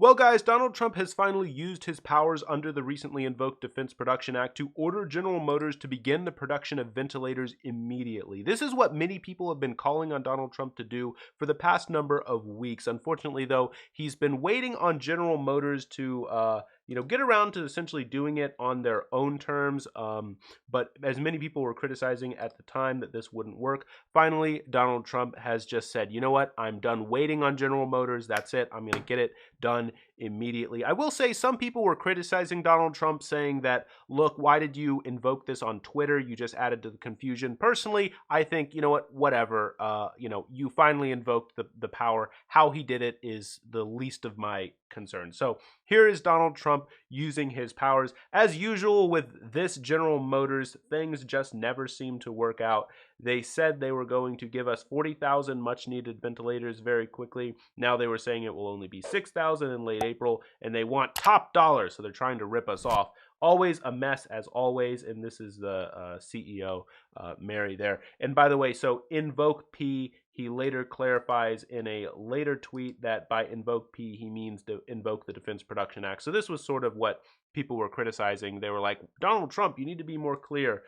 Well, guys, Donald Trump has finally used his powers under the recently invoked Defense Production Act to order General Motors to begin the production of ventilators immediately. This is what many people have been calling on Donald Trump to do for the past number of weeks. Unfortunately, though, he's been waiting on General Motors to get around to essentially doing it on their own terms. But as many people were criticizing at the time that this wouldn't work, finally, Donald Trump has just said, you know what, I'm done waiting on General Motors. That's it. I'm going to get it done immediately. I will say some people were criticizing Donald Trump, saying that, look, why did you invoke this on Twitter? You just added to the confusion. Personally, I think, you know what, whatever. You finally invoked the power. How he did it is the least of my concerns. So here is Donald Trump using his powers. As usual with this General Motors, things just never seem to work out. They said they were going to give us 40,000 much needed ventilators very quickly. Now they were saying it will only be 6,000 in late April, and they want top dollar, so they're trying to rip us off. Always a mess as always, and this is the CEO, Mary there. And by the way, so invoke P, he later clarifies in a later tweet that by invoke P, he means to invoke the Defense Production Act. So this was sort of what people were criticizing. They were like, Donald Trump, you need to be more clear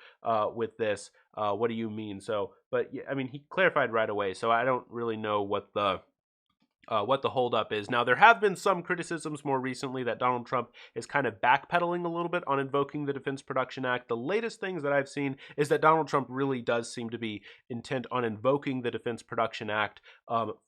with this. What do you mean? So, but yeah, I mean, he clarified right away. So I don't really know what the holdup is. Now, there have been some criticisms more recently that Donald Trump is kind of backpedaling a little bit on invoking the Defense Production Act. The latest things that I've seen is that Donald Trump really does seem to be intent on invoking the Defense Production Act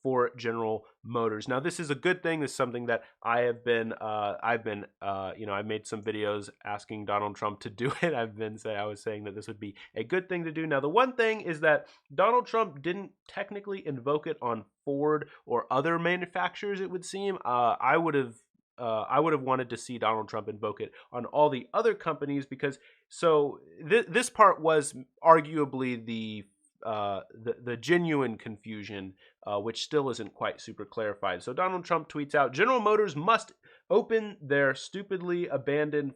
for General Motors. Now, this is a good thing. This is something that I have been, I've made some videos asking Donald Trump to do it. I was saying that this would be a good thing to do. Now, the one thing is that Donald Trump didn't technically invoke it on Ford or other manufacturers, it would seem. I would have wanted to see Donald Trump invoke it on all the other companies, because this part was arguably the genuine confusion, which still isn't quite super clarified. So Donald Trump tweets out, General Motors must open their stupidly abandoned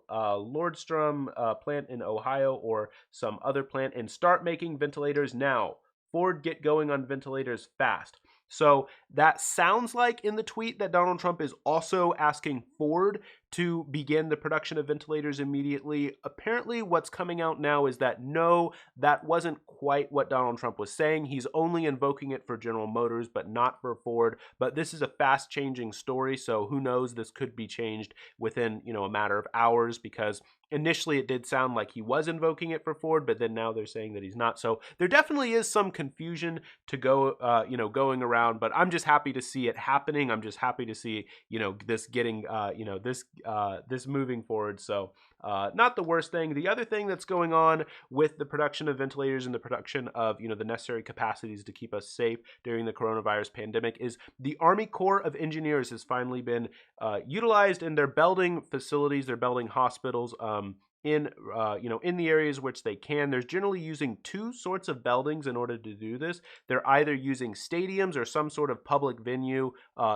Lordstrom plant in Ohio or some other plant and start making ventilators now. Ford, get going on ventilators fast. So that sounds like in the tweet that Donald Trump is also asking Ford to begin the production of ventilators immediately. Apparently what's coming out now is that no, that wasn't quite what Donald Trump was saying. He's only invoking it for General Motors, but not for Ford. But this is a fast changing story, so who knows, this could be changed within, a matter of hours, because initially it did sound like he was invoking it for Ford, but then now they're saying that he's not. So there definitely is some confusion to going around, but I'm just happy to see it happening. I'm just happy to see, this getting, this moving forward. So not the worst thing. The other thing that's going on with the production of ventilators and the production of, the necessary capacities to keep us safe during the coronavirus pandemic is the Army Corps of Engineers has finally been utilized in their building facilities, their building hospitals, in the areas which they can. They're generally using two sorts of buildings in order to do this. They're either using stadiums or some sort of public venue,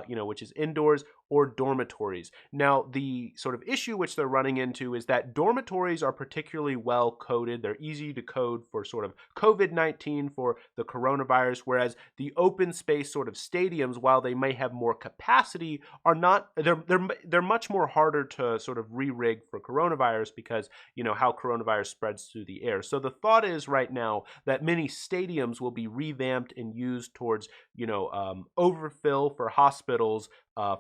which is indoors, or dormitories. Now, the sort of issue which they're running into is that dormitories are particularly well coded. They're easy to code for sort of COVID-19, for the coronavirus, whereas the open space sort of stadiums, while they may have more capacity, are not, they're much more harder to sort of re-rig for coronavirus, because how coronavirus spreads through the air. So the thought is right now that many stadiums will be revamped and used towards overfill for hospitals,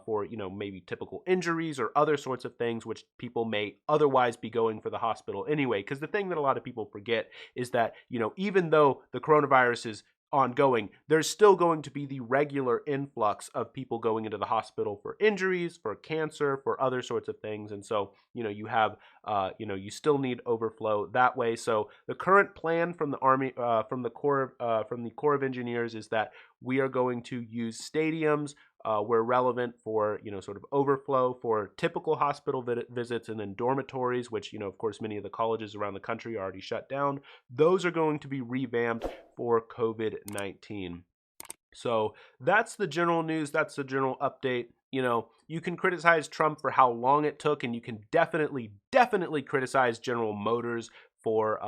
for maybe typical injuries or other sorts of things which people may otherwise be going for the hospital anyway. Because the thing that a lot of people forget is that even though the coronavirus is ongoing, there's still going to be the regular influx of people going into the hospital for injuries, for cancer, for other sorts of things. And so you have you still need overflow that way. So the current plan from the Army, from the Corps of Engineers, is that we are going to use stadiums where relevant for sort of overflow for typical hospital visits, and then dormitories, which of course many of the colleges around the country are already shut down. Those are going to be revamped for COVID-19. So that's the general news. That's the general update. You can criticize Trump for how long it took, and you can definitely criticize General Motors for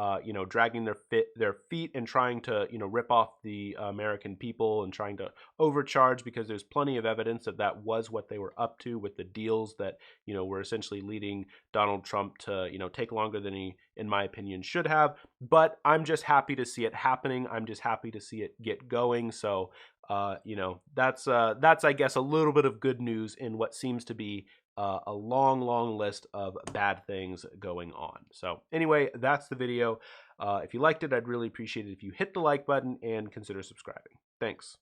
dragging their feet and trying to rip off the American people and trying to overcharge, because there's plenty of evidence that that was what they were up to with the deals that were essentially leading Donald Trump to take longer than he, in my opinion, should have. But I'm just happy to see it happening. I'm just happy to see it get going. So that's I guess a little bit of good news in what seems to be a long list of bad things going on. So anyway, that's the video. If you liked it, I'd really appreciate it if you hit the like button and consider subscribing. Thanks.